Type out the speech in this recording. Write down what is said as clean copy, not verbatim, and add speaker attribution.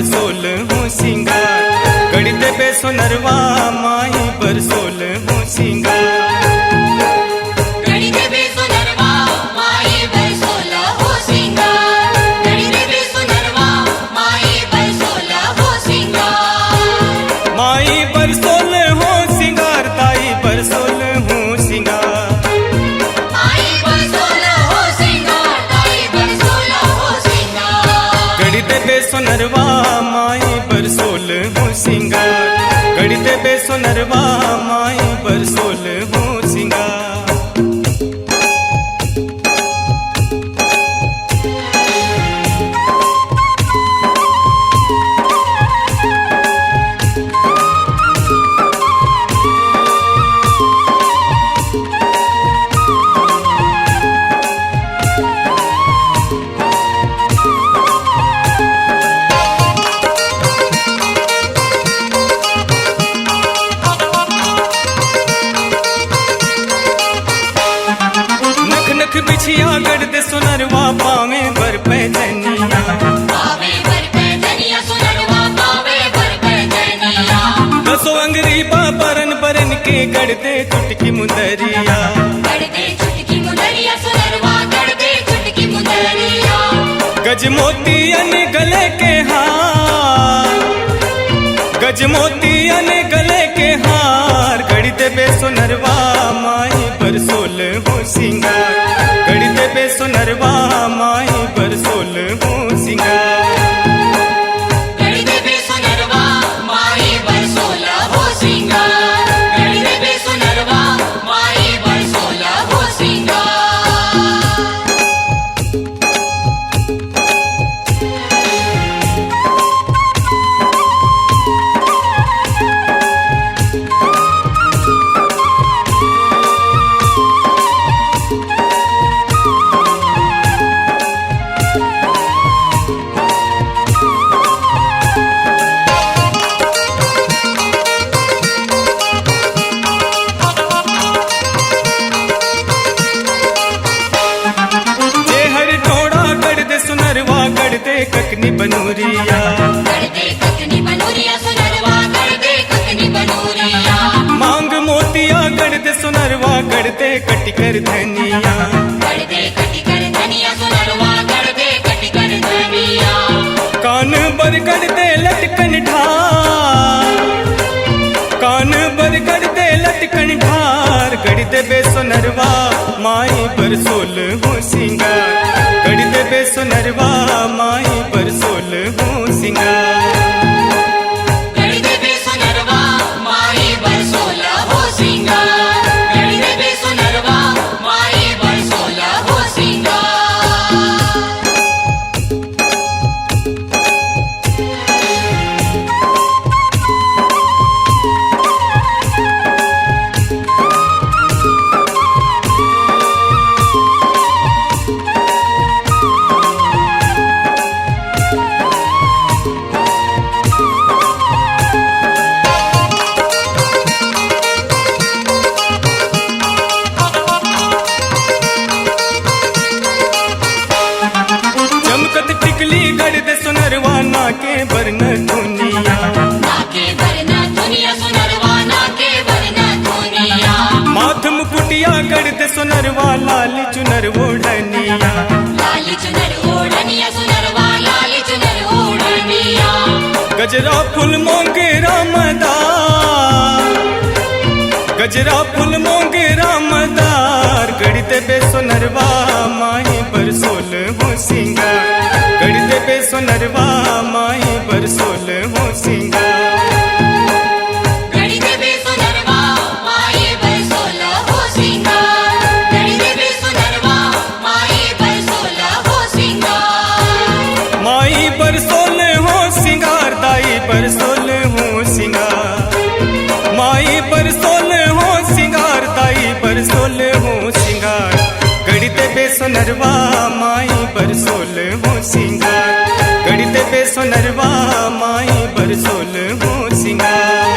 Speaker 1: बरसोल हूँ सिंगार, गढ़ते पे सोनरवा माई बरसोल हूँ सिंगार। सोनरवा माई बरसोल हूँ सिंगार, गढ़ते पे सोनरवा माई बरसोल हूँ सिंगार। बिछिया गढ़ते सोनरवा पावे बर पैजनिया, दसो अंगरी परन परन के गढ़ते चुटकी मुंदरिया, गज मोतियन गले के हार, गज मोतियन गले के हार, गढ़ते पे सोनरवा माई बरसोल हूँ सिंगार, गढ़ते पे सोनरवा माई बरसोल हूँ सिंगार।
Speaker 2: गढ़ते पे सोनरवा माई बरसोल हूँ सिंगार, गढ़ते पे सोनरवा माई बरसोल हूँ सिंगार।
Speaker 1: गढ़ते ककनी बनूरिया,
Speaker 2: गढ़ते ककनी बनूरिया सोनरवा, गढ़ते ककनी बनूरिया।
Speaker 1: मांग मोतिया गढ़ते सोनरवा, गढ़ते कटिकर धनिया,
Speaker 2: गढ़ते कटिकर धनिया सोनरवा, गढ़ते कटिकर धनिया।
Speaker 1: कान बर गढ़ते लटकन ढार, कान बर गढ़ते लटकन ढार, गढ़ते बे सोनरवा माई बरसोल हूँ सिंगार, गढ़ते पे सोनरवा माई बरसोल हूँ सिंगार।
Speaker 2: गढ़ते पे सोनरवा माई बरसोल हूँ सिंगार, गढ़ते पे सोनरवा माई बरसोल हूँ सिंगार। गढ़ते सोनरवा नाके बरन दुनिया, नाके बरन दुनिया सोनरवा, नाके बरन दुनिया।
Speaker 1: माथ मुकुटिया गढ़ते सोनरवा लाली चुनर ओढ़निया,
Speaker 2: लाली चुनर ओढ़निया सोनरवा, लाली चुनर ओढ़निया।
Speaker 1: गजरा फूल मोंगे रामदार, गजरा फूल मोंगे रामदार, गढ़ते पे सोनरवा माई बरसोल हूँ सिंगार, गढ़ते पे सोनरवा माई बरसोल हूँ सिंगार।
Speaker 2: गढ़ते पे सोनरवा माई बरसोल हूँ सिंगार, गढ़ते पे सोनरवा माई बरसोल हूँ सिंगार।
Speaker 1: माई बरसोल हूँ सिंगार, दाई बरसोल हूँ सिंगार, माई बरसोल हूँ सिंगार, दाई बरसोल हूँ सिंगार, गढ़ते पे सोनरवा माई बरसोल हूँ सिंगार, गढ़ते पे सोनरवा माई बरसोल हूँ सिंगार।